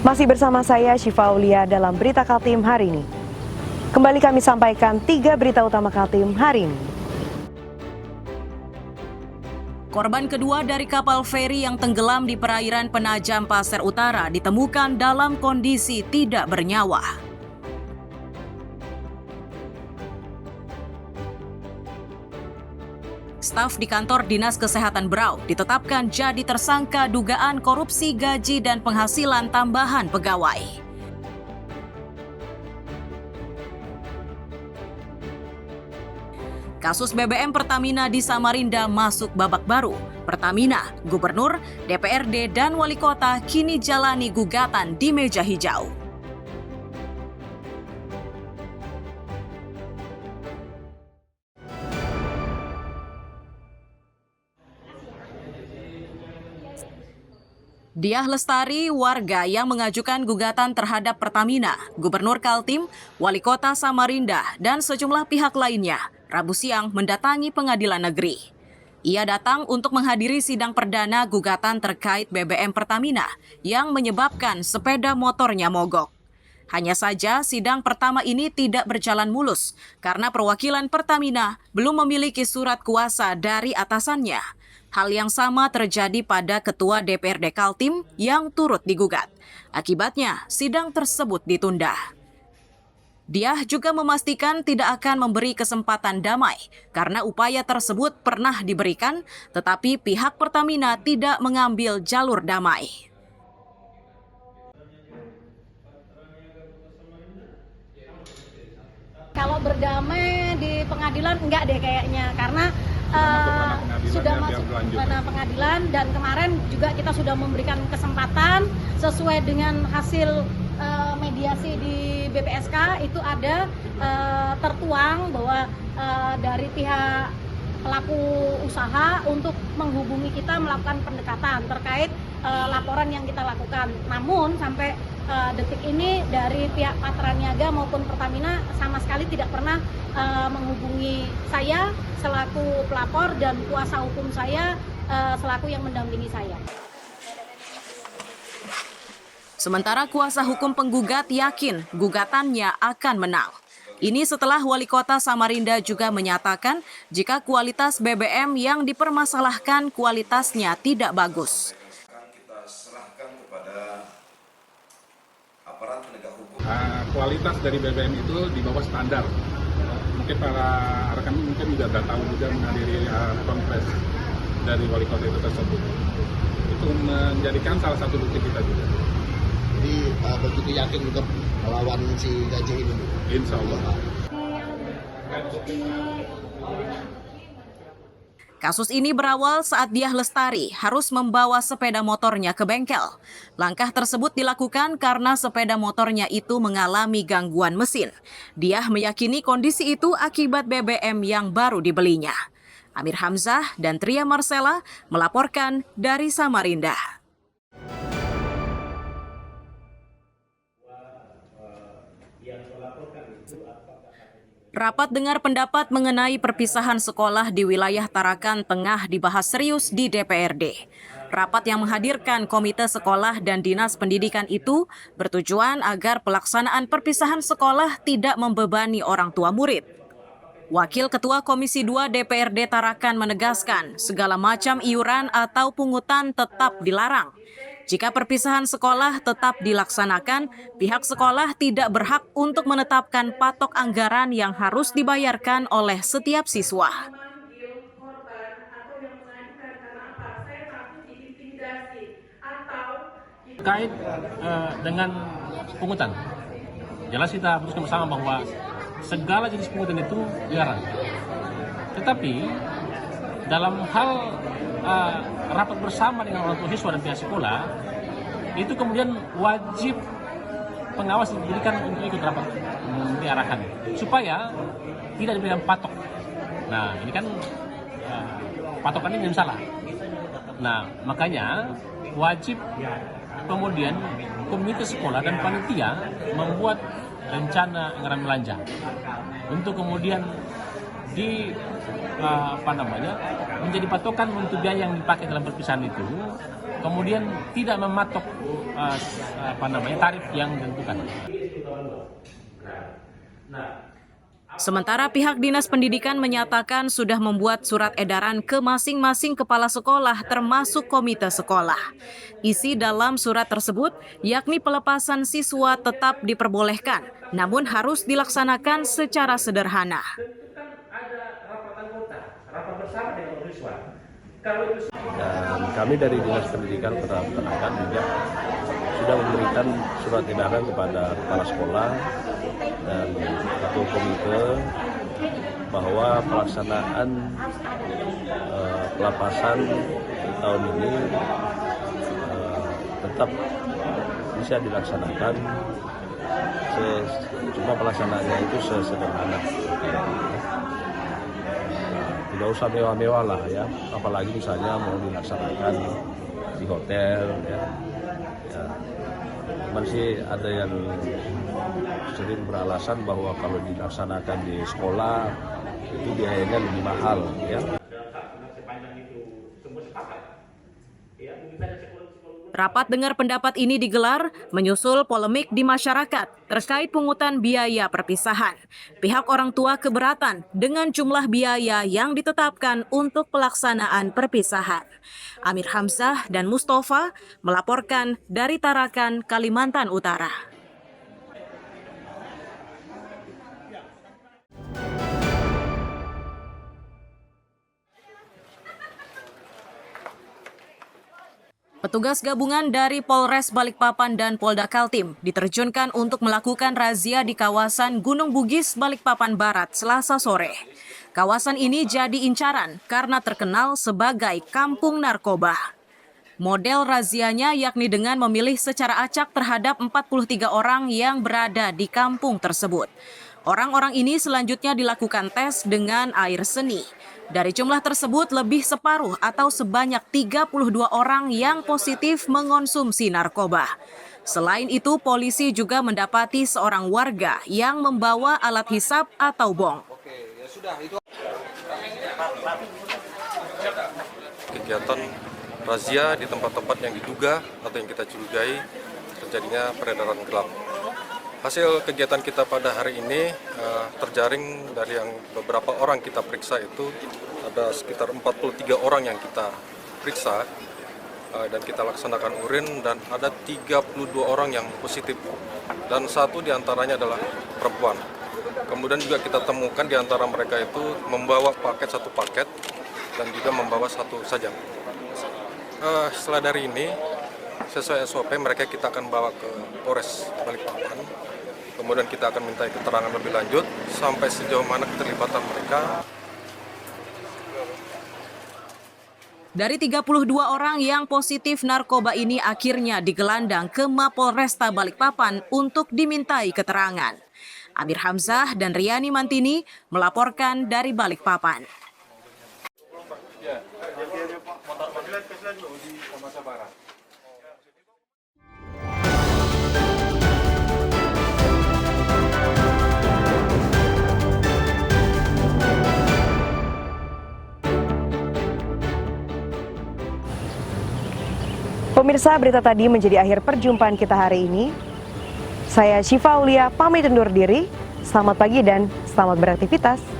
Masih bersama saya Syifa Aulia dalam Berita Kaltim hari ini. Kembali kami sampaikan 3 berita utama Kaltim hari ini. Korban kedua dari kapal feri yang tenggelam di perairan Penajam Pasir Utara ditemukan dalam kondisi tidak bernyawa. Staf di kantor Dinas Kesehatan Berau ditetapkan jadi tersangka dugaan korupsi gaji dan penghasilan tambahan pegawai. Kasus BBM Pertamina di Samarinda masuk babak baru. Pertamina, Gubernur, DPRD, dan Wali Kota kini jalani gugatan di meja hijau. Diah Lestari, warga yang mengajukan gugatan terhadap Pertamina, Gubernur Kaltim, Wali Kota Samarinda, dan sejumlah pihak lainnya, Rabu siang mendatangi Pengadilan Negeri. Ia datang untuk menghadiri sidang perdana gugatan terkait BBM Pertamina yang menyebabkan sepeda motornya mogok. Hanya saja sidang pertama ini tidak berjalan mulus karena perwakilan Pertamina belum memiliki surat kuasa dari atasannya. Hal yang sama terjadi pada Ketua DPRD Kaltim yang turut digugat. Akibatnya, sidang tersebut ditunda. Dia juga memastikan tidak akan memberi kesempatan damai karena upaya tersebut pernah diberikan, tetapi pihak Pertamina tidak mengambil jalur damai. Kalau berdamai di pengadilan enggak deh kayaknya, karena sudah masuk pada pengadilan dan kemarin juga kita sudah memberikan kesempatan sesuai dengan hasil mediasi di BPSK itu ada tertuang bahwa dari pihak pelaku usaha untuk menghubungi kita melakukan pendekatan terkait laporan yang kita lakukan. Namun sampai detik ini dari pihak Patraniaga maupun Pertamina sama sekali tidak pernah menghubungi saya selaku pelapor dan kuasa hukum saya selaku yang mendampingi saya. Sementara kuasa hukum penggugat yakin gugatannya akan menang. Ini setelah Wali Kota Samarinda juga menyatakan jika kualitas BBM yang dipermasalahkan kualitasnya tidak bagus. Kita serahkan kepada aparat penegak hukum. Kualitas dari BBM itu di bawah standar. Mungkin para rekan mungkin juga sudah tahu juga menghadiri konferensi dari Wali Kota itu tersebut. Itu menjadikan salah satu bukti kita juga. Jadi begitu yakin untuk melawan si gajah ini? Insya Allah. Kasus ini berawal saat Diah Lestari harus membawa sepeda motornya ke bengkel. Langkah tersebut dilakukan karena sepeda motornya itu mengalami gangguan mesin. Diah meyakini kondisi itu akibat BBM yang baru dibelinya. Amir Hamzah dan Tria Marcella melaporkan dari Samarinda. Rapat dengar pendapat mengenai perpisahan sekolah di wilayah Tarakan Tengah dibahas serius di DPRD. Rapat yang menghadirkan Komite Sekolah dan Dinas Pendidikan itu bertujuan agar pelaksanaan perpisahan sekolah tidak membebani orang tua murid. Wakil Ketua Komisi 2 DPRD Tarakan menegaskan segala macam iuran atau pungutan tetap dilarang. Jika perpisahan sekolah tetap dilaksanakan, pihak sekolah tidak berhak untuk menetapkan patok anggaran yang harus dibayarkan oleh setiap siswa. Terkait dengan pungutan, jelas kita putuskan bersama bahwa segala jenis pungutan itu dilarang. Tetapi dalam hal rapat bersama dengan orang tua siswa dan pihak sekolah, itu kemudian wajib pengawas diberikan untuk ikut rapat memberi arahan supaya tidak diberikan patok. Nah, ini kan patokan ini salah. Nah, makanya wajib kemudian komite sekolah dan panitia membuat rencana anggaran belanja untuk kemudian menjadi patokan untuk biaya yang dipakai dalam perpisahan itu, kemudian tidak mematok tarif yang ditentukan. Sementara pihak Dinas Pendidikan menyatakan sudah membuat surat edaran ke masing-masing kepala sekolah termasuk komite sekolah. Isi dalam surat tersebut yakni pelepasan siswa tetap diperbolehkan, namun harus dilaksanakan secara sederhana. Dan kami dari Dinas Pendidikan Kota Peternakan juga sudah memberikan surat edaran kepada kepala sekolah dan ketua komite bahwa pelaksanaan pelepasan tahun ini tetap bisa dilaksanakan, cuma pelaksanaannya itu sesederhana. Tidak usah mewah-mewah lah ya, apalagi misalnya mau dilaksanakan di hotel ya. Cuman sih ada yang sering beralasan bahwa kalau dilaksanakan di sekolah itu biayanya lebih mahal ya. Rapat dengar pendapat ini digelar menyusul polemik di masyarakat terkait pungutan biaya perpisahan. Pihak orang tua keberatan dengan jumlah biaya yang ditetapkan untuk pelaksanaan perpisahan. Amir Hamzah dan Mustafa melaporkan dari Tarakan, Kalimantan Utara. Petugas gabungan dari Polres Balikpapan dan Polda Kaltim diterjunkan untuk melakukan razia di kawasan Gunung Bugis, Balikpapan Barat, Selasa sore. Kawasan ini jadi incaran karena terkenal sebagai kampung narkoba. Model razianya yakni dengan memilih secara acak terhadap 43 orang yang berada di kampung tersebut. Orang-orang ini selanjutnya dilakukan tes dengan air seni. Dari jumlah tersebut, lebih separuh atau sebanyak 32 orang yang positif mengonsumsi narkoba. Selain itu, polisi juga mendapati seorang warga yang membawa alat hisap atau bong. Kegiatan razia di tempat-tempat yang diduga atau yang kita curigai terjadinya peredaran gelap. Hasil kegiatan kita pada hari ini terjaring dari yang beberapa orang kita periksa itu ada sekitar 43 orang yang kita periksa dan kita laksanakan urin dan ada 32 orang yang positif dan satu diantaranya adalah perempuan. Kemudian juga kita temukan di antara mereka itu membawa satu paket dan juga membawa satu saja. Setelah dari ini sesuai SOP mereka kita akan bawa ke Polres Balikpapan. Kemudian kita akan minta keterangan lebih lanjut sampai sejauh mana keterlibatan mereka. Dari 32 orang yang positif narkoba ini akhirnya digelandang ke Mapolresta Balikpapan untuk dimintai keterangan. Amir Hamzah dan Riani Mantini melaporkan dari Balikpapan. Pemirsa, berita tadi menjadi akhir perjumpaan kita hari ini. Saya Syifa Aulia pamit undur diri. Selamat pagi dan selamat beraktivitas.